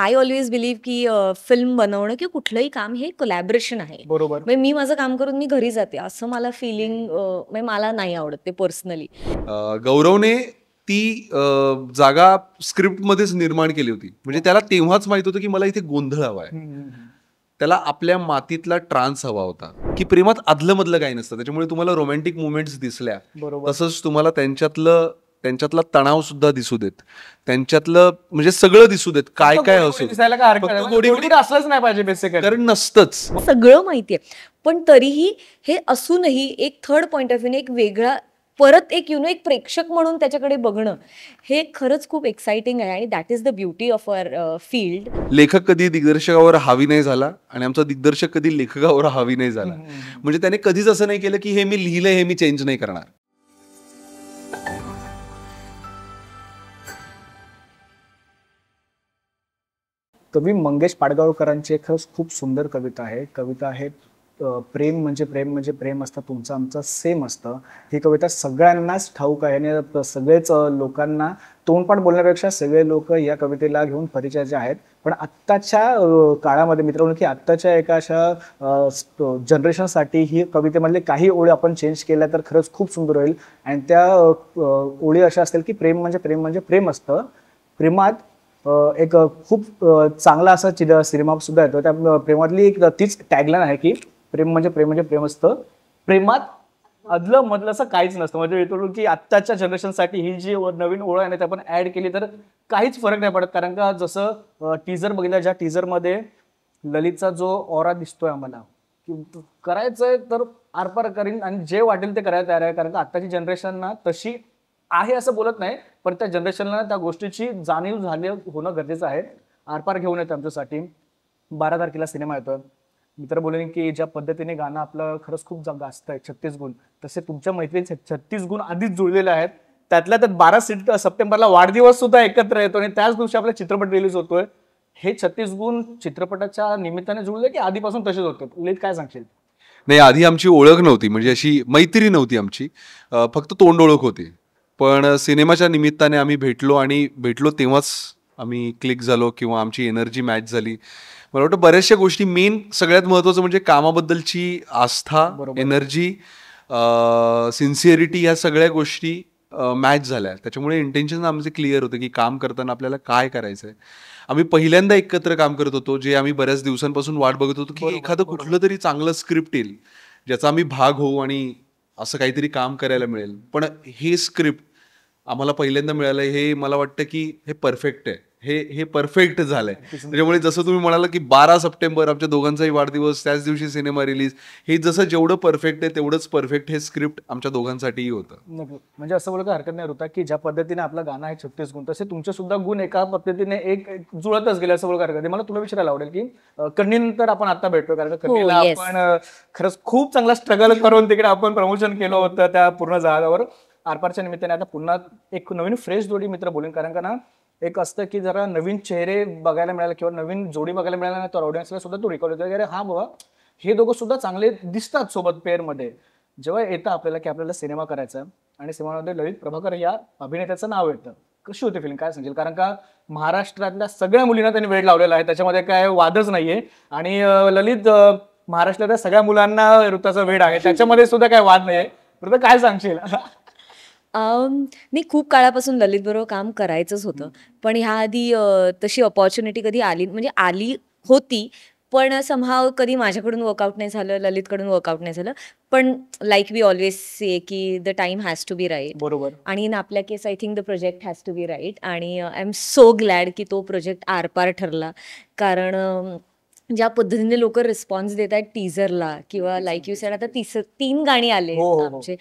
I always believe की film बनवणं किंवा कुठलंही काम हे कोलॅबरेशन आहे. बरोबर. म्हणजे मी माझं काम करून मी घरी जाते असं मला फिलिंग म्हणजे मला नाही आवडत ते पर्सनली. गौरवने ती जागा स्क्रिप्टमध्येच निर्माण केली होती. म्हणजे त्याला तेव्हाच माहित होतं की मला इथे गोंधळ हवा आहे. त्याला आपल्या मातीतला ट्रान्स हवा होता की प्रेमात आदलं मधलं काही नसतं. त्याच्यामुळे तुम्हाला रोमॅन्टिक मुवमेंट्स दिसल्या, तसंच तुम्हाला त्यांच्यातला तणाव सुद्धा दिसू देत, त्यांच्यातलं म्हणजे सगळं दिसू देत, काय काय असू असलंच नाही पाहिजे बेसिकली, कारण नसतंच. सगळं माहितीये पण तरीही हे असूनही एक थर्ड पॉइंट ऑफ व्ह्यू एक वेगळा परत एक एक प्रेक्षक म्हणून त्याच्याकडे बघणं हे खरंच खूप एक्साइटिंग आहे आणि that is the beauty of our field. लेखक कधी दिग्दर्शकावर हावी नाही झाला आणि आमचा दिग्दर्शक कधी लेखकावर हावी नाही झाला. म्हणजे त्याने कधीच असं नाही केलं की हे मी लिहिलंय हे मी चेंज नाही करणार. कवी मंगेश पाडगावकरांची खरंच खूप सुंदर कविता आहे. प्रेम म्हणजे प्रेम असतं, तुमचं आमचं सेम असतं. ही कविता सगळ्यांनाच ठाऊक आहे आणि सगळेच लोकांना तोंडपाठ बोलण्यापेक्षा सगळे लोक या कवितेला घेऊन परिचयाचे आहेत. पण आत्ताच्या काळामध्ये मित्रांनो की आत्ताच्या एका अशा जनरेशनसाठी ही कवितेमधले काही ओळी आपण चेंज केल्या तर खरंच खूप सुंदर होईल. आणि त्या ओळी अशा असतील की प्रेम म्हणजे प्रेम असतं. प्रेमात एक खूप चांगला असा सिनेमा सुद्धा येतो. त्या प्रेमातली एक तीच टॅगलाईन आहे की प्रेम म्हणजे प्रेम असतं, प्रेमात अदलं मधलं असं काहीच नसतं. म्हणजे येतो की आत्ताच्या जनरेशनसाठी ही जी नवीन ओळख आहे ना, ती आपण ऍड केली तर काहीच फरक नाही पडत. कारण का जसं टीजर बघितलं, ज्या टीजरमध्ये ललितचा जो ऑरा दिसतोय आम्हाला की करायचंय तर आरपार करीन आणि जे वाटेल ते करायला तयार आहे. कारण का आत्ताची जनरेशन ना तशी आहे असं बोलत नाही, पण त्या जनरेशनला त्या गोष्टीची जाणीव होणं गरजेचं आहे. आरपार घेऊन येतं आमच्यासाठी. 12 तारखेला सिनेमा येतोय. मित्र बोलेन की ज्या पद्धतीने गाणं आपलं खरंच खूप गाजत आहे 36 गुण, तसे तुमच्या मैत्रिणीचे 36 गुण आधीच जुळलेले आहेत. त्यातल्या त्यात 12 सप्टेंबरला वाढदिवस सुद्धा एकत्र येतो आणि त्याच दिवशी आपला चित्रपट रिलीज होतोय. हे 36 गुण चित्रपटाच्या निमित्ताने जुळले की आधीपासून तसेच होते? ललित काय सांगशील? नाही, आधी आमची ओळख नव्हती, म्हणजे अशी मैत्री नव्हती आमची, फक्त तोंड ओळख होती. पण सिनेमाच्या निमित्ताने आम्ही भेटलो तेव्हाच आम्ही क्लिक झालो किंवा आमची एनर्जी मॅच झाली. मला वाटतं बऱ्याचशा गोष्टी, मेन सगळ्यात महत्त्वाचं म्हणजे कामाबद्दलची आस्था, एनर्जी, सिन्सिअरिटी, ह्या सगळ्या गोष्टी मॅच झाल्या. त्याच्यामुळे इंटेन्शन आमचे क्लिअर होतं की काम करताना आपल्याला काय करायचं आहे. आम्ही पहिल्यांदा एकत्र काम करत होतो, जे आम्ही बऱ्याच दिवसांपासून वाट बघत होतो की एखादं कुठलं तरी चांगलं स्क्रिप्ट येईल ज्याचा आम्ही भाग होऊ आणि असं काहीतरी काम करायला मिळेल. पण हे स्क्रिप्ट आम्हाला पहिल्यांदा मिळालं, हे मला वाटतं की हे परफेक्ट आहे, हे परफेक्ट झालंय. त्याच्यामुळे जसं तुम्ही म्हणाला की 12 सप्टेंबर आमच्या दोघांचाही वाढदिवस, त्याच दिवशी सिनेमा रिलीज, हे जसं जेवढं परफेक्ट आहे तेवढंच परफेक्ट हे स्क्रिप्ट आमच्या दोघांसाठीही होतं. म्हणजे असं बोलत हरकत नाही होता की ज्या पद्धतीने आपलं गाणं आहे 36 गुण, तसे तुमचे सुद्धा गुण एका पद्धतीने एक जुळतच गेले असं बोलत हरकत नाही. मला तुला विचारायला आवडेल की कन्नीनंतर आपण आता भेटतो, कारण कन्नीला आपण खरंच खूप चांगला स्ट्रगल करून तिकडे आपण प्रमोशन केलं होतं त्या पूर्ण जहाजावर. आरपारच्या निमित्ताने आता पुन्हा एक नवीन फ्रेश जोडी मित्र बोलेन. कारण का ना, एक असतं की जरा नवीन चेहरे बघायला मिळाले किंवा नवीन जोडी बघायला मिळाला ना, तर ऑडियन्सला सुद्धा तो रिकॉर्ड होतो अरे हा बाबा हे दोघं सुद्धा चांगले दिसतात सोबत पेअरमध्ये. जेव्हा येतं आपल्याला की आपल्याला सिनेमा करायचा आणि सिनेमामध्ये ललित प्रभाकर या अभिनेत्याचं नाव येतं, कशी होती फिल्म, काय सांगेल? कारण का महाराष्ट्रातल्या सगळ्या मुलींना त्यांनी वेळ लावलेला आहे, त्याच्यामध्ये काय वादच नाहीये. आणि ललित महाराष्ट्रातल्या सगळ्या मुलांना ऋताचा वेळ आहे, त्याच्यामध्ये सुद्धा काय वाद नाहीये. ऋता काय सांगशील? नाही, खूप काळापासून ललित बरोबर काम करायचंच होतं, पण ह्या आधी तशी अपॉर्च्युनिटी कधी आली म्हणजे आली होती, पण समहाव कधी माझ्याकडून वर्कआउट नाही झालं, ललितकडून वर्कआउट नाही झालं. पण लाईक वी ऑलवेज से की the time has to be right. बरोबर. आणि इन आपल्या case I think the project has to be right. आणि आय एम सो ग्लॅड की तो प्रोजेक्ट आरपार ठरला. कारण ज्या पद्धतीने लोक रिस्पॉन्स देत आहेत टीझरला किंवा लाईक यू सेड आता 3 गाणी आले आमचे,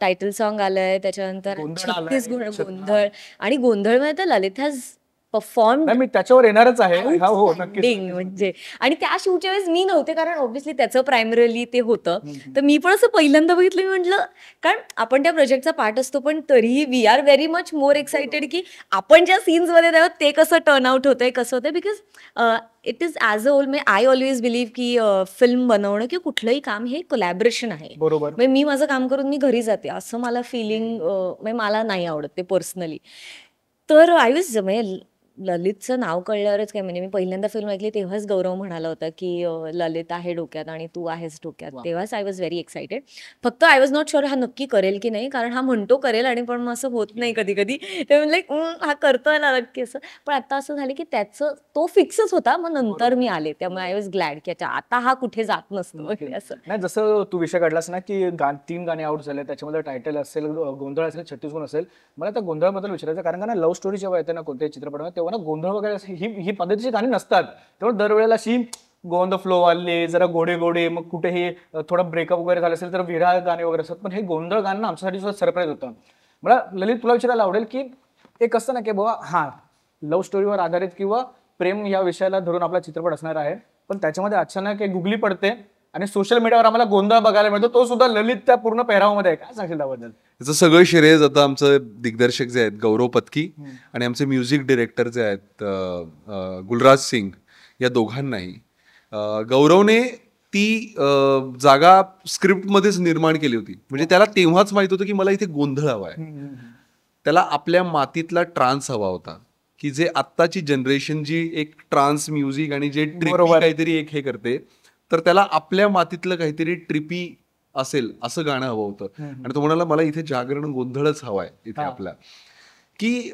टायटल सॉन्ग आलंय, त्याच्यानंतर 36 गुण, गोंधळ. आणि गोंधळमध्ये तर ललित हॅज परफॉर्म, मी त्याच्यावर येणारच आहे. म्हणजे आणि त्या शूटच्या वेळेस मी नव्हते, कारण ऑब्व्हियसली त्याचं प्रायमरीली ते होतं. तर मी पण असं पहिल्यांदा बघितलं, मी म्हटलं, कारण आपण त्या प्रोजेक्टचा पार्ट असतो, पण तरीही we are very much more excited की आपण ज्या सीन्समध्ये तेव्हा ते कसं टर्न आउट होतंय, कसं होतंय. Because it is as a whole, म्हणजे आय ऑलवेज बिलीव्ह की फिल्म बनवणं किंवा कुठलंही काम हे कोलॅबरेशन आहे. बरोबर. म्हणजे मी माझं काम करून मी घरी जाते असं मला फिलिंग, म्हणजे मला नाही आवडत ते पर्सनली. तर आय वॉज, म्हणजे ललितचं नाव कळल्यावरच काय, म्हणजे मी पहिल्यांदा फिल्म ऐकली तेव्हाच गौरव म्हणाला होता की ललित आहे डोक्यात आणि तू आहेस डोक्यात, तेव्हाच आय वॉज व्हेरी एक्सायटेड. फक्त आय वॉज नॉट शुअर हा नक्की करेल की नाही, कारण हा म्हणतो करेल आणि पण मग असं होत नाही कधी कधी. ते लाईक हा करतोय ना नक्की असं. पण आता असं झालं की त्याचं तो फिक्सच होता, मग नंतर मी आले, त्यामुळे आय वॉज ग्लॅड की अच्छा आता हा कुठे जात नसतो वगैरे असं. नाही, जसं तू विषय काढलास ना की 3 गाणी आउट झाले, त्याच्यामध्ये टायटल असेल, गोंधळ असेल, 36 गुण असेल. मला त्या गोंधळाबद्दल विचारायचं, कारण का ना लव्ह स्टोरी जेव्हा येते ना कोणत्याही चित्रपटामध्ये, तेव्हा ना गोंधळ वगैरे ही पद्धतीची गाणी नसतात. तेव्हा दरवेळेला अशी गो ऑन द फ्लो वाले जरा गोडे गोडे, मग कुठेही थोडा ब्रेकअप वगैरे झालं असेल तर विरह गाणे वगैरे असतात. पण हे गोंधळ गाणं आमच्यासाठी सुद्धा सरप्राईज होतं. मला ललित तुला विचारायला आवडेल की एक असतं ना की बाबा हा लव्ह स्टोरीवर आधारित किंवा प्रेम या विषयाला धरून आपला चित्रपट असणार आहे, पण त्याच्यामध्ये अचानक एक गुगली पडते आणि सोशल मीडियावर आम्हाला गोंधळ बघायला मिळतो, तो सुद्धा ललित त्या पूर्ण पेहरावामध्ये आहे. काय सांगशील त्याबद्दल? त्याचं सगळं श्रेय जातं आमचं दिग्दर्शक जे आहेत गौरव पत्की आणि आमचे म्युझिक डिरेक्टर जे आहेत गुलराज सिंग, या दोघांनाही. गौरवने ती जागा स्क्रिप्टमध्येच निर्माण केली होती. म्हणजे त्याला तेव्हाच माहित होतं की मला इथे गोंधळ हवा आहे. त्याला आपल्या मातीतला ट्रान्स हवा होता, की जे आत्ताची जनरेशन जी एक ट्रान्स म्युझिक आणि जे ट्रिपी काहीतरी एक हे करते, तर त्याला आपल्या मातीतलं काहीतरी ट्रिपी असेल असं गाणं हवं होतं. आणि तो म्हणाला मला इथे जागरण गोंधळच हवाय इथे आपला. की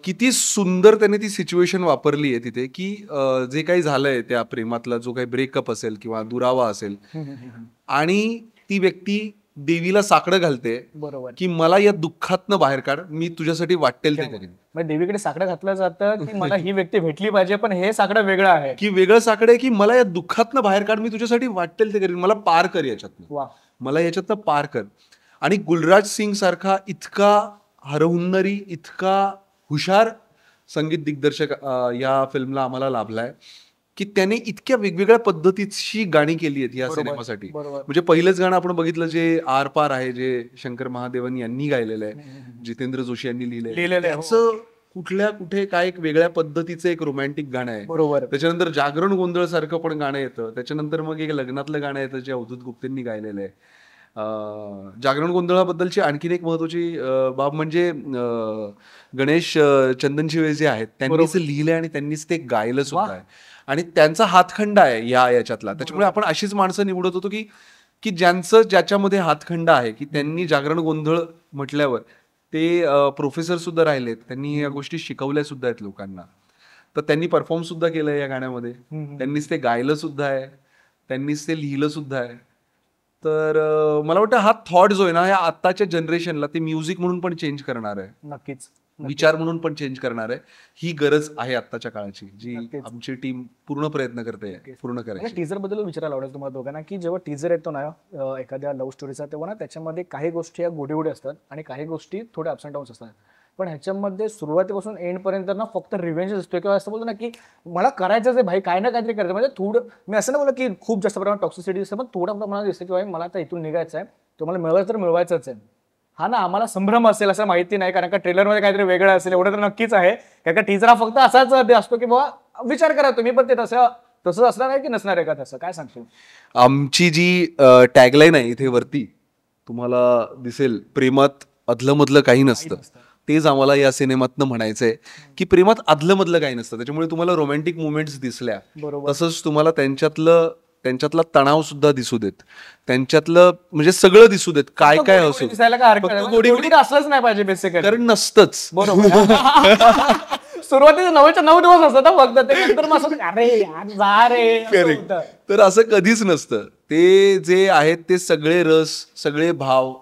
किती सुंदर त्याने ती सिच्युएशन वापरली आहे तिथे, की जे काही झालंय त्या प्रेमातला जो काही ब्रेकअप असेल किंवा दुरावा असेल, आणि ती व्यक्ती देवीला साकडं घालते, बरोबर, की मला या दुःखातनं बाहेर काढ, मी तुझ्यासाठी वाटेल ते करीन. म्हणजे देवीकडे साकडं घातलं जातं की मला ही व्यक्ती भेटली पाहिजे, पण हे साकडं वेगळं आहे, की वेगळं साकडं आहे की मला या दुःखातनं बाहेर काढ, मी तुझ्यासाठी वाटेल ते करीन, मला पार कर याच्यातनं, मला याच्यातनं पार कर. आणि गुलराज सिंग सारखा इतका हरहुन्नरी, इतका हुशार संगीत दिग्दर्शक या फिल्मला आम्हाला लाभलाय, की त्याने इतक्या वेगवेगळ्या पद्धतीची गाणी केली आहेत या सिनेमासाठी. म्हणजे पहिलंच गाणं आपण बघितलं जे आर पार आहे, जे शंकर महादेवन यांनी गायलेलं आहे, जितेंद्र जोशी यांनी लिहिलेलं आहे. असं कुठल्या कुठे काय एक वेगळ्या पद्धतीचं एक रोमॅन्टिक गाणं आहे. बरोबर. त्याच्यानंतर जागरण गोंधळ सारखं पण गाणं येतं. त्याच्यानंतर मग एक लग्नातलं गाणं येतं जे अवधूत गुप्तेंनी गायलेलं आहे. जागरण गोंधळाबद्दलची आणखीन एक महत्वाची बाब म्हणजे गणेश चंदनशिवे जे आहेत त्यांनीच लिहिलंय आणि त्यांनीच ते गायलं सुद्धा आहे, आणि त्यांचा हातखंडा आहे याच्यातला. त्याच्यामुळे आपण अशीच माणसं निवडत होतो की ज्याच्यामध्ये हातखंडा आहे, की त्यांनी जागरण गोंधळ म्हटल्यावर ते प्रोफेसर सुद्धा राहिलेत, त्यांनी या गोष्टी शिकवल्या सुद्धा आहेत लोकांना. तर त्यांनी परफॉर्म सुद्धा केलंय या गाण्यामध्ये, त्यांनीच ते गायलं सुद्धा आहे, त्यांनीच ते लिहिलं सुद्धा आहे. तर मला वाटतं हा थॉट जो आहे ना, या आत्ताच्या जनरेशनला ते म्युझिक म्हणून पण चेंज करणार आहे, नक्कीच विचार म्हणून पण चेंज करणार आहे. ही गरज आहे आत्ताच्या काळाची, जी आमची टीम पूर्ण प्रयत्न करते पूर्ण करायची. टीजर बद्दल विचारायला आवडेल तुम्हाला दोघांना, की जेव्हा टीजर येतो ना एखाद्या लव्ह स्टोरीचा, तेव्हा ना त्याच्यामध्ये काही गोष्टी या गोडी गोडी असतात आणि काही गोष्टी थोड्या अप्स अँड डाऊन्स असतात. पण ह्याच्यामध्ये सुरुवातीपासून एंड पर्यंत ना फक्त रिव्हेंज असतो, किंवा असं बोलतो ना की मला करायचंच आहे भाई, काय ना काहीतरी करायचं. म्हणजे थोडं मी असं नाही बोलत की खूप जास्त प्रमाणात टॉक्सिसिटी दिसते, पण थोडं प्रमाणात दिसतं की भाई मला आता इथून निघायचं आहे, तुम्हाला मिळवायचं तर मिळवायचंच आहे. हा ना आम्हाला संभ्रम असेल असं माहिती नाही, कारण का ट्रेलरमध्ये काहीतरी वेगळं असेल एवढं तर नक्कीच आहे. कारण का टीजर हा फक्त असाच असतो की बाबा विचार करा तुम्ही, पण ते तसं असणार आहे की नसणार आहे का, तसं काय सांगतो? आमची जी टॅगलाईन आहे इथे वरती तुम्हाला दिसेल, प्रेमात अदलमधलं काही नसतं, तेच आम्हाला या सिनेमातनं म्हणायचंय की प्रेमात अदलमधलं काही नसतं. त्याच्यामुळे तुम्हाला रोमॅन्टिक मुवमेंट्स दिसल्या, तसंच तुम्हाला त्यांच्यातला तणाव सुद्धा दिसू देत, त्यांच्यातलं म्हणजे सगळं दिसू देत, काय काय असू असलंच नाही पाहिजे बेसिकली, कारण नसतंच. बरोबर. सुरुवातीचे 9 दिवस असतात फक्त, ते नंतर मग अरे यार जा रे, तर असं कधीच नसतं. ते जे आहेत ते सगळे रस, सगळे भाव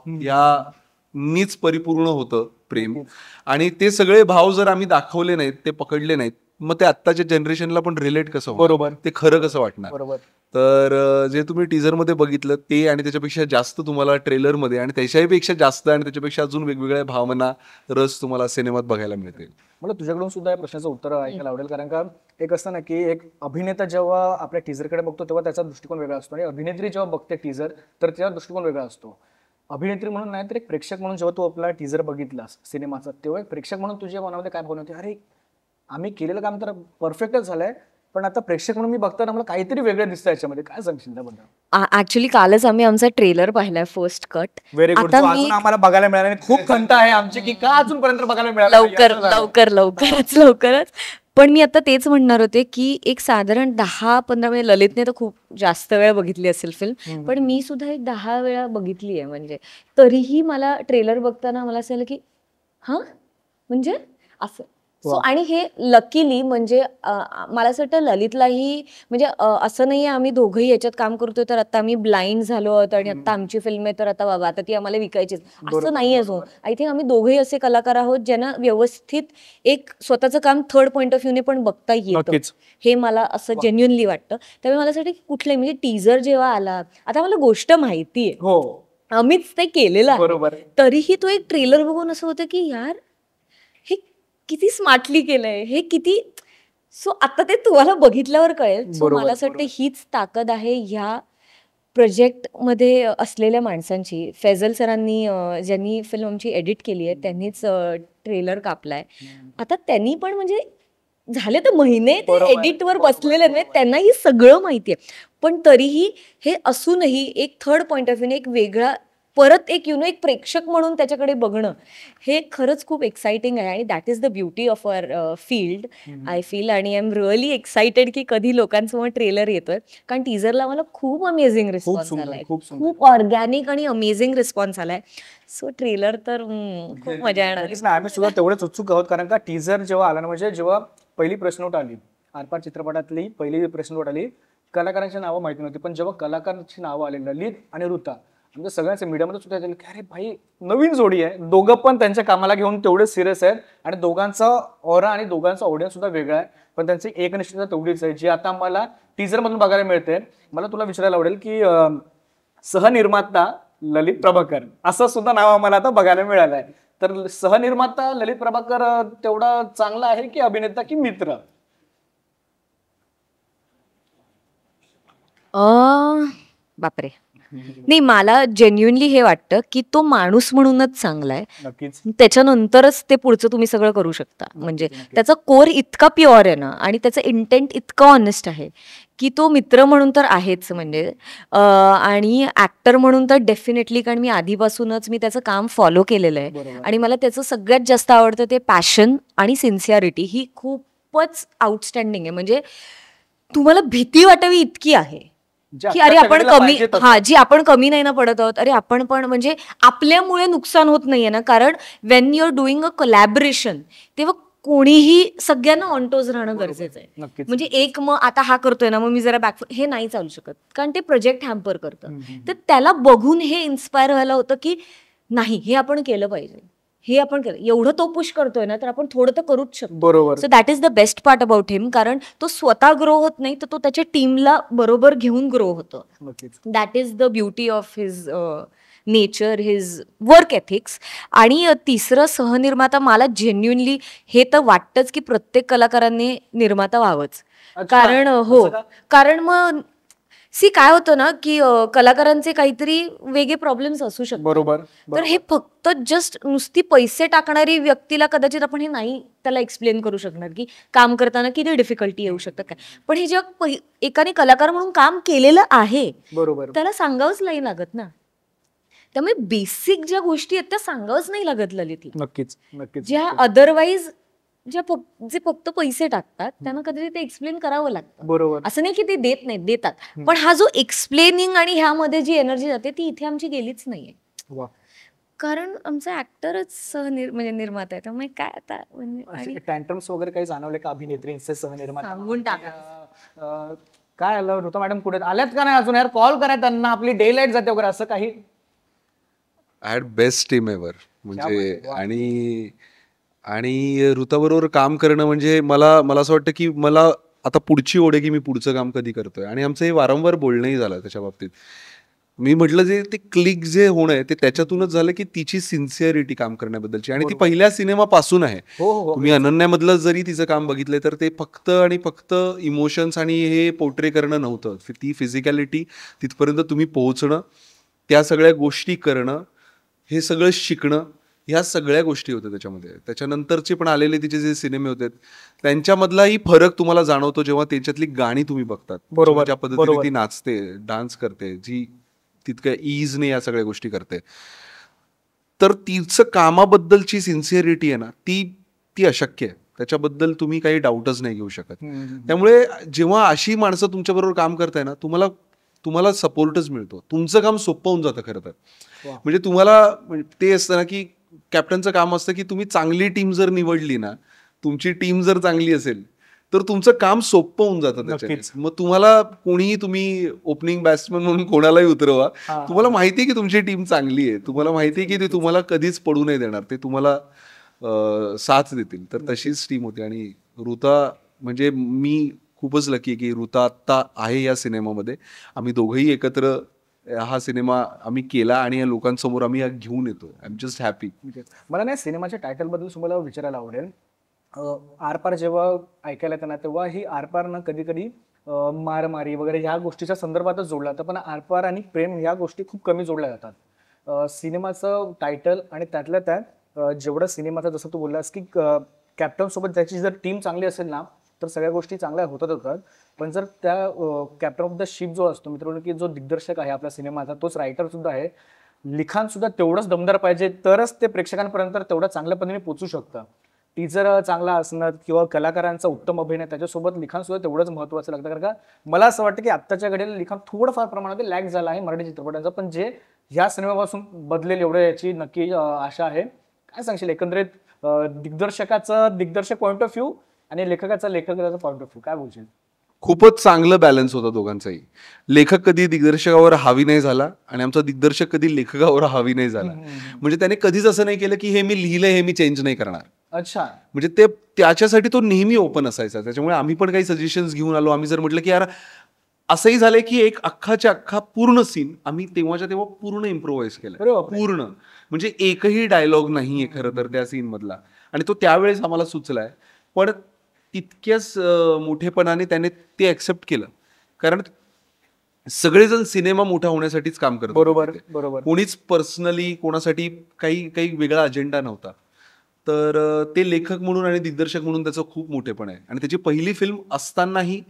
नीच परिपूर्ण होतं प्रेम. आणि ते सगळे भाव जर आम्ही दाखवले नाहीत, ते पकडले नाहीत, मग ते आत्ताच्या जनरेशनला पण रिलेट कसं होतं, बरोबर, ते खरं कसं वाटणार. बरोबर. तर जे तुम्ही टीजरमध्ये बघितलं ते आणि त्याच्यापेक्षा जास्त तुम्हाला ट्रेलरमध्ये, आणि त्याच्यापेक्षा जास्त आणि त्याच्यापेक्षा अजून वेगवेगळ्या भावना, रस तुम्हाला सिनेमात बघायला मिळतील. मला तुझ्याकडून सुद्धा या प्रश्नाचं उत्तर ऐकायला आवडेल, कारण का एक असतं ना की एक अभिनेता जेव्हा आपल्या टीजरकडे बघतो तेव्हा त्याचा दृष्टिकोन वेगळा असतो, आणि अभिनेत्री जेव्हा बघते टीजर तर त्याचा दृष्टिकोन वेगळा असतो. अभिनेत्री म्हणून नाही तर एक प्रेक्षक म्हणून जेव्हा तू आपला टीजर बघितलास सिनेमाचा, तेव्हा एक प्रेक्षक म्हणून तुझ्या मनामध्ये काय भावना होती? अरे आम्ही केलेलं काम तर परफेक्टच झालंय, पण आता प्रेक्षक म्हणून मी बघताना मला काहीतरी वेगळं दिसतं याच्यामध्ये, काय सांगशील त्याबद्दल? ऍक्च्युली कालच आम्ही आमचा ट्रेलर पाहिलाय फर्स्ट कट. Very good. आता मी अजून आम्हाला बघायला मिळालं नाही, खूप खंत आहे आमची की का अजूनपर्यंत बघायला मिळालं नाही. लवकर असं झालं. लवकर लवकरच लवकरच. पण मी आता तेच म्हणणार होते की एक साधारण 10-15 म्हणजे ललितने तर खूप जास्त वेळा बघितली असेल फिल्म, पण मी सुद्धा एक 10 वेळा बघितली आहे. म्हणजे तरीही मला ट्रेलर बघताना मला असं झालं की हा म्हणजे असं. सो आणि हे लकीली म्हणजे मला असं वाटतं ललितलाही म्हणजे असं नाहीये आम्ही दोघंही याच्यात काम करतोय तर आता आम्ही ब्लाइंड झालो आहोत आणि आता आमची फिल्म आहे तर आता बाबा आता ती आम्हाला विकायचीच, असं नाहीये. अजून आय थिंक आम्ही दोघंही असे कलाकार आहोत ज्यांना व्यवस्थित एक स्वतःचं काम थर्ड पॉईंट ऑफ व्ह्यूने पण बघता येतं. नक्कीच. हे मला असं जेन्युअनली वाटतं. त्यामुळे मला असं वाटतं की कुठले म्हणजे टीजर जेव्हा आला, आता मला गोष्ट माहिती आहे, हो आम्हीच ते केलेलं आहे, बरोबर. तरीही तो एक ट्रेलर बघून असं होतं की यार हे किती स्मार्टली केलंय, हे किती. सो आता ते तुम्हाला बघितल्यावर कळेल. सो बरोबर, मला असं वाटतं हीच ताकद आहे ह्या प्रोजेक्ट मध्ये असलेल्या माणसांची. फैजल सरांनी ज्यांनी फिल्म आमची एडिट केली आहे त्यांनीच ट्रेलर कापलाय. आता त्यांनी पण म्हणजे झाले तर महिने ते बरोबर, एडिटवर बसलेले आहेत, त्यांनाही सगळं माहिती आहे. पण तरीही हे असूनही एक थर्ड पॉईंट ऑफ व्ह्यूने एक वेगळा परत एक एक प्रेक्षक म्हणून त्याच्याकडे बघणं हे खरंच खूप एक्साइटिंग आहे. आणि that is the beauty of our field I feel. आणि आय एम रिअली एक्साइटेड की कधी लोकांसमोर ट्रेलर येतोय, कारण टीजरला मला खूप अमेझिंग रिस्पॉन्स सुंदर, आलाय, खूप सुंदर. खूप ऑर्गॅनिक आणि अमेझिंग रिस्पॉन्स आलाय. सो ट्रेलर तर खूप मजा येणार. नक्कीच ना, आम्ही सुद्धा तेवढेच उत्सुक आहोत, कारण का टीजर जेव्हा आला ना, म्हणजे जेव्हा पहिली प्रेसनोट आली, आरपार चित्रपटातली पहिली प्रेसनोट आली, कलाकारांची नावं माहिती नव्हती, पण जेव्हा कलाकारांची नावं आली ललित आणि ऋता, आमच्या सगळ्यांच्या मीडियामध्ये सुद्धा झालं की अरे भाई नवीन जोडी आहे, दोघं पण त्यांच्या कामाला घेऊन तेवढे सिरियस आहेत आणि दोघांचा ऑरा आणि दोघांचा ऑडियन्स सुद्धा वेगळा आहे, पण त्यांची एकनिष्ठता तेवढीच आहे जी आता आम्हाला टीजर मधून बघायला मिळते. मला तुला विचारायला आवडेल की सहनिर्माता ललित प्रभाकर असं सुद्धा नाव आम्हाला आता बघायला मिळालं आहे, तर सहनिर्माता ललित प्रभाकर तेवढा चांगला आहे की अभिनेता की मित्र? बापरे. नाही, मला जेन्युअनली हे वाटतं की तो माणूस म्हणूनच चांगला आहे, नक्कीच. त्याच्यानंतरच ते पुढचं तुम्ही सगळं करू शकता. म्हणजे त्याचा कोर इतका प्युअर आहे ना आणि त्याचा इंटेंट इतका ऑनेस्ट आहे की तो मित्र म्हणून तर आहेच म्हणजे आणि ऍक्टर म्हणून तर डेफिनेटली, कारण मी आधीपासूनच मी त्याचं काम फॉलो केलेलं आहे आणि मला त्याचं सगळ्यात जास्त आवडतं ते पॅशन आणि सिन्सिअरिटी ही खूपच आउटस्टँडिंग आहे. म्हणजे तुम्हाला भीती वाटावी इतकी आहे की अरे आपण कमी, हा जी आपण कमी नाही ना पडत आहोत, अरे आपण पण म्हणजे आपल्यामुळे नुकसान होत नाहीये ना, कारण when you are doing a collaboration तेव्हा कोणीही सगळ्यांना ऑन टोज राहणं गरजेचं आहे. म्हणजे एक मग आता हा करतोय ना मग मी जरा बॅक, हे नाही चालू शकत, कारण ते प्रोजेक्ट हॅम्पर करतं. तर त्याला बघून हे इन्स्पायर व्हायला होतं की नाही हे आपण केलं पाहिजे, हे आपण केलं, एवढं तो पुश करतोय ना तर आपण थोडं तर करूच शकतो. बरोबर. So that is the best part about him, कारण तो स्वतः ग्रो होत नाही तर तो त्याच्या टीमला बरोबर घेऊन ग्रो होतो. That is the beauty of his nature, his work ethics. आणि तिसरं सहनिर्माता, मला जेन्युअनली हे तर वाटतंच की प्रत्येक कलाकारांनी निर्माता व्हावंच, कारण हो, कारण मग काय होतं ना की कलाकारांचे काहीतरी वेगळे प्रॉब्लेम्स असू शकतात. बरोबर. तर हे फक्त जस्ट नुसती पैसे टाकणारी व्यक्तीला कदाचित आपण हे नाही त्याला एक्सप्लेन करू शकणार की काम करताना किती डिफिकल्टी येऊ शकतं काय. पण हे जेव्हा एकाने कलाकार म्हणून काम केलेलं आहे बरोबर त्याला सांगावंच नाही लागत ना. त्यामुळे बेसिक ज्या गोष्टी आहेत त्या सांगावंच नाही लागत ललितला. नक्कीच नक्कीच. ज्या अदरवाईज जे फक्त पैसे टाकतात त्यांना कधी ते एक्सप्लेन करावं लागतं. बरोबर. असं नाही की ते देत नाहीत, देतात, पण हा जो एक्सप्लेनिंग आणि ह्यामध्ये जी एनर्जी जाते ती इथे आमची गेलीच नाहीये. कारण आमचा ऍक्टरच म्हणजे निर्माता आहे, त्यामुळे काय आता म्हणजे टँट्रम्स वगैरे काही जाणवले का अभिनेत्रींचे सहनिर्माता? सांगून टाका. काय आलं ऋता मॅडम कुठे आल्यात का नाही अजून यार, कॉल करा त्यांना, आपली डे लाईट जाते वगैरे असं काही? I had best team ever म्हणजे आणि ऋताबरोबर काम करणं म्हणजे मला असं वाटतं की मला आता पुढची ओढ आहे की मी पुढचं काम कधी करतोय. आणि आमचं हे वारंवार बोलणंही झालं त्याच्या बाबतीत. मी म्हटलं जे ते क्लिक जे होणं आहे ते त्याच्यातूनच झालं की तिची सिन्सिअरिटी काम करण्याबद्दलची, आणि ती पहिल्या सिनेमापासून आहे. तुम्ही अनन्यामधलं जरी तिचं काम बघितलंय तर ते फक्त आणि फक्त इमोशन्स आणि हे पोर्ट्रे करणं नव्हतं, ती फिजिकॅलिटी तिथपर्यंत तुम्ही पोहोचणं, त्या सगळ्या गोष्टी करणं, हे सगळं शिकणं, ह्या सगळ्या गोष्टी होत्या त्याच्यामध्ये. त्याच्यानंतरचे पण आलेले तिचे जे सिनेमे होते त्यांच्यामधलाही फरक तुम्हाला जाणवतो जेव्हा त्यांच्यातली गाणी तुम्ही बघतात. बरोबर, ज्या पद्धतीने ती नाचते, डान्स करते, जी तितक्या इजने या सगळ्या गोष्टी करते, तर तिचं कामाबद्दलची सिन्सिअरिटी आहे ना, ती अशक्य आहे. त्याच्याबद्दल तुम्ही काही डाऊटच नाही घेऊ शकत. त्यामुळे जेव्हा अशी माणसं तुमच्याबरोबर काम करताय ना, तुम्हाला सपोर्टच मिळतो. तुमचं काम सोपं होऊन जातं खरं तर. म्हणजे तुम्हाला ते असतं ना की कॅप्टनचं काम असतं की तुम्ही चांगली टीम जर निवडली ना, तुमची टीम जर चांगली असेल तर तुमचं काम सोपं होऊन जातं त्याच्याने. मग तुम्हाला कोणीही तुम्ही ओपनिंग बॅट्समन म्हणून कोणालाही उतरवा, तुम्हाला माहिती आहे की तुमची टीम चांगली आहे, तुम्हाला माहिती आहे की ते तुम्हाला कधीच पडू नाही देणार, ते तुम्हाला साथ देतील. तर तशीच टीम होती. आणि ऋता म्हणजे मी खूपच लकी आहे की ऋता आत्ता आहे या सिनेमामध्ये. आम्ही दोघंही एकत्र हा सिनेमा आम्ही केला आणि या लोकांसमोर आम्ही हा घेऊन येतोय. I am just happy. मला नाही सिनेमाच्या टायटल बद्दल तुम्हाला विचारायला आवडेल. आरपार जेव्हा ऐकायला येतं ना, तेव्हा ही आरपार ना कधी कधी मारमारी वगैरे ह्या गोष्टीच्या संदर्भातच जोडला जातं, पण आरपार आणि प्रेम ह्या गोष्टी खूप कमी जोडल्या जातात सिनेमाचं टायटल. आणि त्यातल्या त्यात जेवढं सिनेमाचं, जसं तू बोललास की कॅप्टन सोबत त्याची जर टीम चांगली असेल ना तर सगळ्या गोष्टी चांगल्या होतात. पण जर त्या कॅप्टन ऑफ द शिप जो असतो, मित्रांनो, की जो दिग्दर्शक आहे आपल्या सिनेमाचा, तोच रायटर सुद्धा आहे, लिखाण सुद्धा तेवढंच दमदार पाहिजे, तरच ते प्रेक्षकांपर्यंत तेवढं चांगल्या पद्धतीने पोचू शकतं. टीजर चांगला असणं किंवा कलाकारांचा उत्तम अभिनय, त्याच्यासोबत लिखाण सुद्धा तेवढंच महत्त्वाचं लागतं. कारण का मला असं वाटतं की आत्ताच्या घडीला लिखाण थोडंफार प्रमाणात लॅग झालं आहे मराठी चित्रपटांचा, पण जे ह्या सिनेमापासून बदलेल एवढं याची नक्की आशा आहे. काय सांगशील एकंदरीत दिग्दर्शकाचं दिग्दर्शक पॉईंट ऑफ व्ह्यू आणि लेखकाचा लेखकाचा पॉईंट ऑफ व्ह्यू, काय बोलशील? खूपच चांगलं बॅलन्स होता दोघांचाही. लेखक कधी दिग्दर्शकावर हावी नाही झाला आणि आमचा दिग्दर्शक कधी लेखकावर हावी नाही झाला. म्हणजे त्याने कधीच असं नाही केलं की हे मी लिहिलंय, हे मी चेंज नाही करणार. अच्छा. म्हणजे ते त्याच्यासाठी तो नेहमी ओपन असायचा. त्याच्यामुळे आम्ही पण काही सजेशन्स घेऊन आलो. आम्ही जर म्हटलं की यार असंही झालंय की एक अख्खाच्या अख्खा पूर्ण सीन आम्ही तेव्हाच्या तेव्हा पूर्ण इम्प्रोव्हाइज केलं. पूर्ण म्हणजे एकही डायलॉग नाहीये खरं तर त्या सीन मधला, आणि तो त्यावेळेस आम्हाला सुचलाय. पण तितक्याच मोठेपणाने त्याने ते ऍक्सेप्ट केलं, कारण सगळेजण सिनेमा मोठा होण्यासाठीच काम करतात. बरोबर बरोबर. कोणीच पर्सनली कोणासाठी काही वेगळा अजेंडा नव्हता. तर ते लेखक म्हणून आणि दिग्दर्शक म्हणून त्याचं खूप मोठेपण आहे. आणि त्याची पहिली फिल्म असतानाही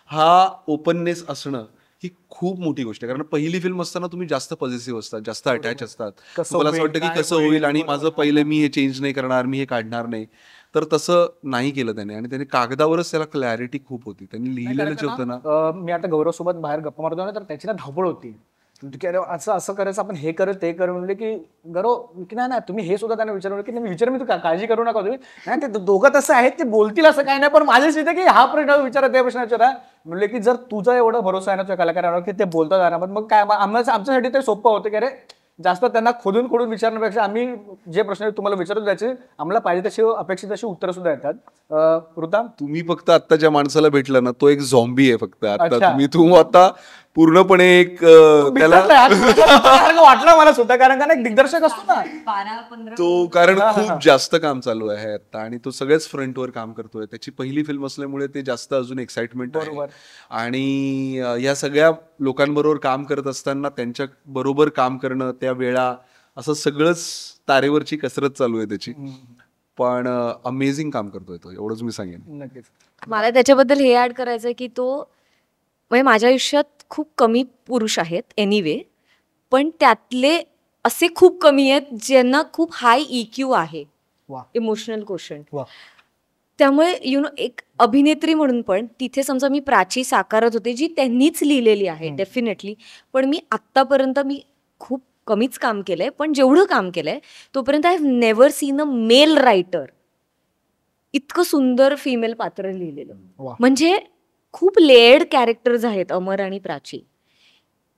हा ओपननेस असणं ही खूप मोठी गोष्ट आहे. कारण पहिली फिल्म असताना तुम्ही जास्त पॉझिटिव्ह असतात, जास्त अटॅच असतात. तुम्हाला असं वाटतं की कसं होईल आणि माझं पहिलं मी हे चेंज नाही करणार, मी हे काढणार नाही. तर तसं नाही केलं त्याने, आणि त्याने कागदावरच त्याला क्लॅरिटी खूप होती. त्यांनी लिहिलेलं जे होतं ना, मी आता गौरव सोबत बाहेर गप्पा मारतो ना, तर त्याची ना धावपळ होती की अरे असं करायचं, आपण हे करू ते करू, म्हणले की गौरव की नाही तुम्ही हे सुद्धा त्यांना विचारलं की मी विचार, मी तू काळजी करू नका तुम्ही, नाही ते दोघं तसं आहेत, ते बोलतील असं काही नाही, पण माझ्याच इथे की हा प्रश्न विचारा, ते प्रश्न विचारा. म्हणले की जर तुझा एवढा भरोसा आहे ना तुझ्या कलाकारांवर की ते बोलतात आरामात, मग काय आमच्यासाठी ते सोपं होतं की अरे जास्त त्यांना खोदून विचारण्यापेक्षा आम्ही जे प्रश्न तुम्हाला विचारतो त्याचे आम्हाला पाहिजे तशी अपेक्षित अशी उत्तरं सुद्धा येतात. ऋता, तुम्ही फक्त आता ज्या माणसाला भेटला ना तो एक झॉम्बी आहे फक्त. आता तू आता पूर्णपणे एक त्याला वाटलं मला सुद्धा, कारण का दिग्दर्शक असतो ना तो, कारण खूप जास्त काम चालू आहे आता आणि तो सगळ्याच फ्रंटवर काम करतोय. त्याची पहिली फिल्म असल्यामुळे ते जास्त अजून एक्साइटमेंट आहे. आणि या सगळ्या लोकांबरोबर काम करत असताना त्यांच्या बरोबर काम करणं, त्या वेळा, असं सगळंच तारेवरची कसरत चालू आहे त्याची. पण अमेझिंग काम करतोय तो, एवढंच मी सांगेन. नक्कीच. मला त्याच्याबद्दल हे ऍड करायचं की तो म्हणजे माझ्या आयुष्यात खूप कमी पुरुष आहेत एनिवे, पण त्यातले असे खूप कमी आहेत ज्यांना खूप हाय EQ आहे, इमोशनल क्वोशंट. त्यामुळे एक अभिनेत्री म्हणून पण तिथे समजा मी प्राची साकारत होते जी त्यांनीच लिहिलेली आहे डेफिनेटली, पण मी आत्तापर्यंत मी खूप कमीच काम केलंय, पण जेवढं काम केलंय तोपर्यंत I have never seen a male writer इतकं सुंदर फिमेल पात्र लिहिलेलं. म्हणजे खूप लेअर्ड कॅरेक्टर्स आहेत अमर आणि प्राची,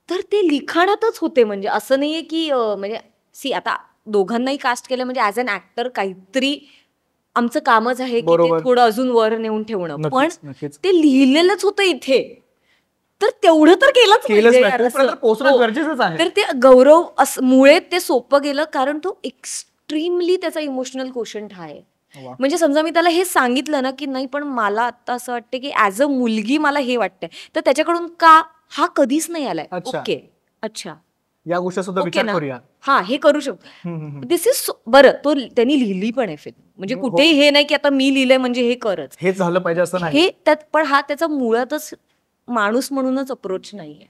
तर ते लिखाणातच होते. म्हणजे असं नाहीये की म्हणजे आता दोघांनाही कास्ट केलं म्हणजे ऍज अन ऍक्टर काहीतरी आमचं कामच आहे की ते थोडं अजून वर नेऊन ठेवणं, पण ते लिहिलेलंच होतं इथे, तर तेवढं तर केलंच. तर ते गौरव मुळे ते सोपं गेलं, कारण तो एक्स्ट्रीमली त्याचा इमोशनल क्वोशंट आहे. म्हणजे समजा मी त्याला हे सांगितलं ना की नाही पण मला आता असं वाटतं की ऍज अ मुलगी मला हे वाटतंय, तर त्याच्याकडून का हा कधीच नाही आलाय. ओके, अच्छा, या गोष्टी सुद्धा ओके विचार ना? करूया. हा, हे करू शकतो. दिस इज बरं. तो त्यांनी लिहिली पण आहे फिल्म, म्हणजे कुठेही हे नाही की आता मी लिहिलंय म्हणजे हे करच, हेच झालं पाहिजे असं नाही. हे त्यात पण हा त्याचा मुळातच माणूस म्हणूनच अप्रोच नाहीये.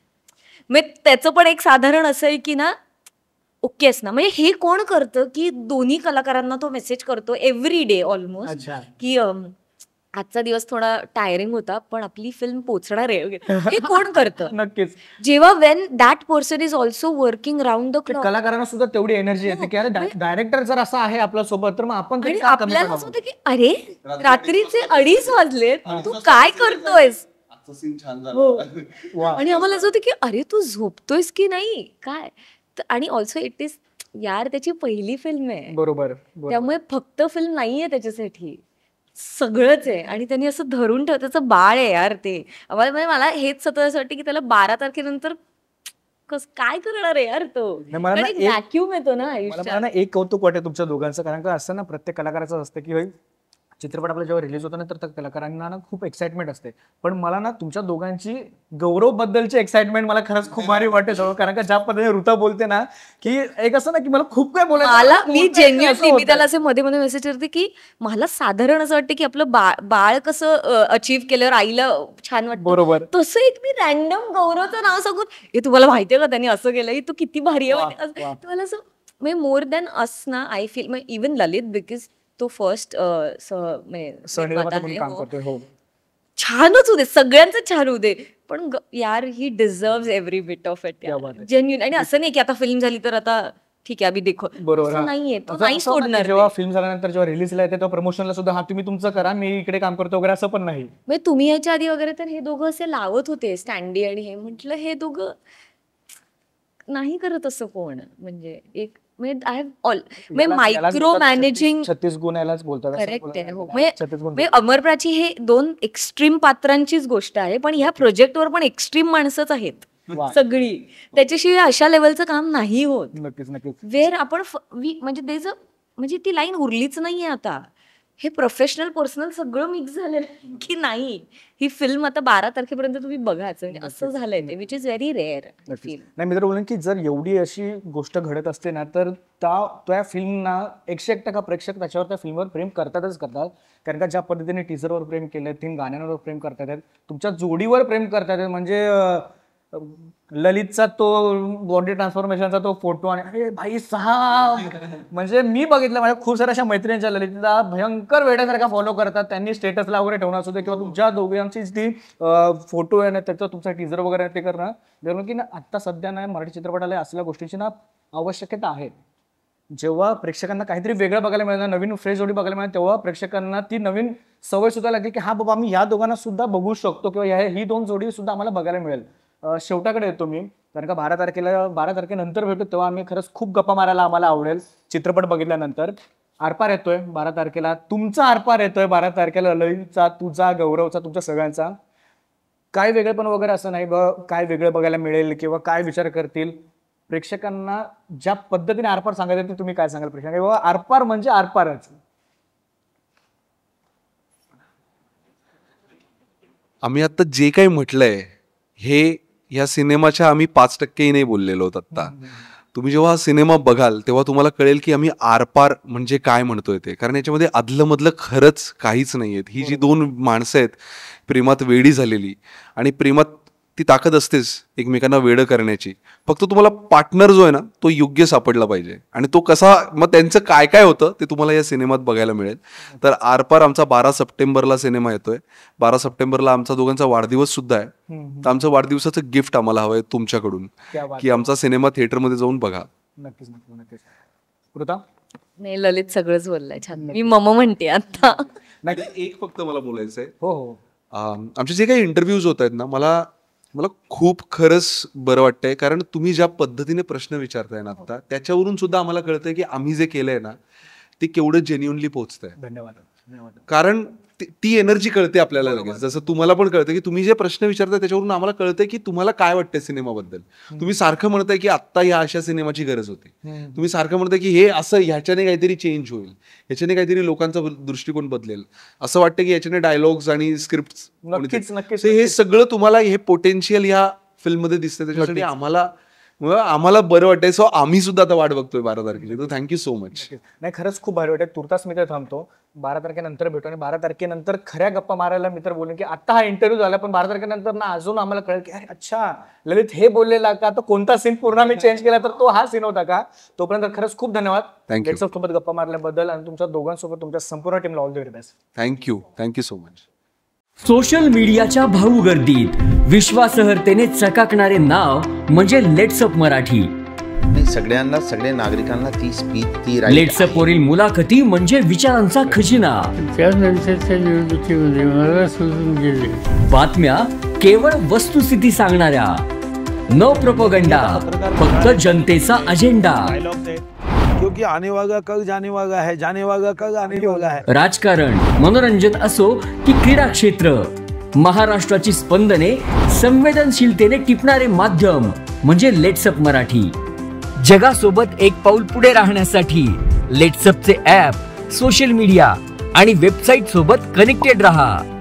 म्हणजे त्याचं पण एक साधारण असं आहे की ना, ओकेच ना, म्हणजे हे कोण करतं की दोन्ही कलाकारांना तो मेसेज करतो एव्हरी डे ऑलमोस्ट, अच्छा. की आजचा दिवस थोडा टायरिंग होता पण आपली फिल्म पोचणार आहे. हे कोण करतं? नक्कीच. जेव्हा Wien that person is also working round the clock. कलाकारांना सुद्धा तेवढी एनर्जी येते की अरे डायरेक्टर जर असा आहे आपल्या सोबत तर मग आपण तरी आणि का कमी आपल्याला पडावं? असं होतं की अरे रात्रीचे 2:30 वाजलेत, तू काय करतोयस? आजचं सीन छान हो. वा. आणि आम्हाला असं होतं की अरे तू झोपतोयस की नाही काय. आणि ऑल्सो इट इज, यार त्याची पहिली फिल्म आहे, बरोबर. त्यामुळे फक्त फिल्म नाहीये त्याच्यासाठी, सगळंच आहे. आणि त्यांनी असं धरून ठेव, त्याचं बाळ आहे यार ते. आम्हाला म्हणजे मला हेच सतत असं वाटतं की त्याला 12 तारखेनंतर काय करणार आहे यार तो. नाही, मला ना एक व्हॅक्युम येतो ना मला आयुष्यात. ना एक कौतुक वाटतं तुमच्या दोघांचं, कारण का असं ना प्रत्येक कलाकाराचं असतं की भाई चित्रपट आपला जेव्हा रिलीज होतो ना तर त्या कलाकारांना ना खूप एक्साइटमेंट असते, पण मला ना तुमच्या दोघांची गौरव बद्दलची एक्साइटमेंट मला खरंच खूप भारी वाटते सगळं. कारण का ज्या पद्धतीने ऋता बोलते ना की एक असं ना की मला खूप काय मला बोलायचं, मी जेन्युइनली मी त्याला असे मध्ये मध्ये मेसेज करते की मला साधारण असं वाटतं की आपलं बाळ कसं अचीव्ह केल्यावर आईला छान वाटतं, बरोबर. तसं एक मी रॅन्डम गौरवचं नाव सांगून हे तुम्हाला माहितीये का त्यांनी असं केलं, तू किती भारी आहे. वा. तुम्हाला असं म्हणजे मोर दॅन अस ना I feel, even Lalit because तो फर्स्ट सहनिर्माता म्हणून काम करतोय. हो. छानच होते, सगळ्यांचं छान होते, पण यार ही deserves every bit of it, क्या बात आहे. जेन्युइन. आणि असं नाही की आता फिल्म झाली तर आता ठीक आहे अभि देखो, बरोबर. असं नाहीये, तो असं- नाही असं ना की सोडणार. जेव्हा फिल्म झाल्यानंतर जेव्हा रिलीजला येते तेव्हा प्रमोशनला सुद्धा हा तुम्ही तुमचं करा, मी इकडे काम करतो वगैरे असं पण नाही. म्हणजे तुम्ही याच्या आधी वगैरे तर हे दोघं असे लावत होते स्टँडी, आणि हे म्हटलं हे दोघं नाही करत असं कोण. म्हणजे एक म्हणजे आय हॅव ऑल म्हणजे मायक्रो मॅनेजिंग. 36 गुण यालाच बोलतात. असं करेक्ट आहे. हो, बोलतात. 36 गुण. म्हणजे अमरप्राची हे 2 एक्स्ट्रीम पात्रांचीच गोष्ट आहे, पण ह्या प्रोजेक्टवर पण एक्स्ट्रीम माणसंच आहेत वा. सगळी, त्याच्याशिवाय अशा लेवलचं काम नाही होत. नक्कीच नक्कीच. वेर आपण म्हणजे म्हणजे ती लाईन उरलीच नाहीये आता. हे प्रोफेशनल पर्सनल सगळं मिक्स झालेलं आहे की नाही, ही फिल्म आता 12 तारखेपर्यंत तुम्ही बघाच, असं झालंय ते, विच इज व्हेरी रेअर. नाही, मी तर बोलेन की जर एवढी अशी गोष्ट घडत असते ना तर त्या फिल्मना 101% प्रेक्षक त्याच्यावर त्या फिल्मवर प्रेम करतातच करतात. कारण का ज्या पद्धतीने टीजरवर प्रेम केलंय, 3 गाण्यांवर प्रेम करतात, तुमच्या जोडीवर प्रेम करतात. म्हणजे ललितचा तो बॉडी ट्रान्सफॉर्मेशनचा तो फोटो, आणि अरे भाई साहब, म्हणजे मी बघितलं माझ्या खूप साऱ्या अशा मैत्रिणींच्या ललितला भयंकर वेड्यासारखा फॉलो करतात. त्यांनी स्टेटसला वगैरे ठेवणार सुद्धा, किंवा तुमच्या दोघांची जी फोटो आहे ना त्याचा तुमचा टीजर वगैरे ते करणं, कारण की ना आत्ता सध्या ना मराठी चित्रपटाला असल्या गोष्टींची ना आवश्यकता आहे. जेव्हा प्रेक्षकांना काहीतरी वेगळं बघायला मिळालं, नवीन फ्रेश जोडी बघायला मिळाली, तेव्हा प्रेक्षकांना ती नवीन सवय सुद्धा लागली की हा बाबा आम्ही या दोघांना सुद्धा बघू शकतो, किंवा ही 2 जोडी सुद्धा आम्हाला बघायला मिळेल. शेवटाकडे येतो मी, कारण का 12 तारखेनंतर भेटतो तेव्हा आम्ही खरंच खूप गप्पा मारायला आम्हाला आवडेल. चित्रपट बघितल्यानंतर आरपार येतोय 12 तारखेला, तुमचा आरपार येतोय 12 तारखेला, ललितचा, तुझा, गौरवचा, तुमच्या सगळ्यांचा. काय वेगळेपण वगैरे असं नाही, काय वेगळं बघायला मिळेल किंवा काय विचार करतील प्रेक्षकांना, ज्या पद्धतीने आरपार सांगायचं ते तुम्ही काय सांगाल प्रेक्षकांना? बाबा आरपार म्हणजे आरपारच. आम्ही आता जे काही म्हटलंय हे या सिनेमाच्या आम्ही 5%ही नाही बोललेलो आहोत आता. तुम्ही जेव्हा हा सिनेमा बघाल तेव्हा तुम्हाला कळेल की आम्ही आरपार म्हणजे काय म्हणतोय ते, कारण याच्यामध्ये आदलमधलं खरंच काहीच नाहीये. ही जी 2 माणसं आहेत प्रेमात वेडी झालेली, आणि प्रेमात ती ताकद असतेच एकमेकांना वेडं करण्याची, फक्त तुम्हाला पार्टनर जो आहे ना तो योग्य सापडला पाहिजे, आणि तो कसा, मग त्यांचं काय काय होतं ते तुम्हाला या सिनेमात बघायला मिळेल. तर आरपार आमचा 12 सप्टेंबरला सिनेमा येतोय. 12 सप्टेंबरला आमचा दोघांचा वाढदिवस सुद्धा आहे. तर आमचं वाढदिवसाचं गिफ्ट आम्हाला हवंय तुमच्याकडून की आमचा सिनेमा थिएटरमध्ये जाऊन बघा. नक्कीच नक्कीच नक्कीच. कृता? नाही, ललित सगळंच बोललाय छान, मी मम म्हणते आता. नाही, एक फक्त मला बोलायचं आहे. हो हो. आमचे जे काही इंटरव्ह्यूज होत आहेत ना, मला खूप खरंच बरं वाटतंय, कारण तुम्ही ज्या पद्धतीने प्रश्न विचारताय ना आता, त्याच्यावरून सुद्धा आम्हाला कळतंय की आम्ही जे केलंय ना ते केवढं जेन्युअनली पोहोचतंय. धन्यवाद. धन्यवाद. कारण ती एनर्जी कळते आपल्याला लगेच, जसं तुम्हाला पण कळतं की तुम्ही जे प्रश्न विचारताय त्याच्यावरून आम्हाला कळतंय की तुम्हाला काय वाटतंय सिनेमाबद्दल. तुम्ही सारखं म्हणताय की आत्ता या अशा सिनेमाची गरज होती, तुम्ही सारखं म्हणताय की हे असं, ह्याच्याने काहीतरी चेंज होईल, ह्याच्याने काहीतरी लोकांचा दृष्टिकोन बदलेल, असं वाटतं की याच्याने डायलॉग्स आणि स्क्रिप्ट, नक्कीच नक्कीच. हे सगळं तुम्हाला हे पोटेन्शियल ह्या फिल्ममध्ये दिसतंय. त्याच्यासाठी आम्हाला मग आम्हाला बरं वाटतंय. सो आम्ही सुद्धा आता वाट बघतोय 12 तारखेची. तर थँक्यू सो मच. नाही खरंच खूप भारी वाटत. तुर्तास मी तर थांबतो. 12 तारखेनंतर भेटू आणि 12 तारखेनंतर खऱ्या गप्पा मारायला मी तर बोलून की आता हा इंटरव्ह्यू झाला पण 12 तारखेनंतर ना अजून आम्हाला कळेल की अरे अच्छा ललित हे बोललेला का, तो कोणता सीन पूर्ण मी चेंज केला तर तो हा सीन होता का. तोपर्यंत खरंच खूप धन्यवाद Thank you. लेट्स सोबत गप्पा मारल्याबद्दल आणि तुमच्या दोघांसोबत तुमच्या संपूर्ण टीमला all the very best. Thank you so much. Social मीडियाच्या भाऊ गर्दीत विश्वासार्हतेने चकाकणारे नाव म्हणजे लेट्सअप मराठी. सगळ्यांना, सगळ्या नागरिकांना ती स्पीच, ती लेट्सअप वरील मुलाखती म्हणजे विचारांचा खजिना. त्यानंतरच्या निवडणुकीमध्ये मला सोडून गेले. बातम्या केवळ वस्तुस्थिती सांगणाऱ्या, न प्रोपगंडा, फक्त जनतेचा अजेंडा. क्योंकि आने वाला कल जाने वाला है, जाने वाला कल आने वाला है. राजकारण, मनोरंजन असो की क्रीडा क्षेत्र, महाराष्ट्राची स्पंदने संवेदनशीलतेने टिपणारे माध्यम म्हणजे लेट्सअप मराठी. जगासोबत एक पाऊल पुढे राहण्यासाठी लेट्सअपचे ॲप, सोशल मीडिया आणि वेबसाईट सोबत कनेक्टेड रहा.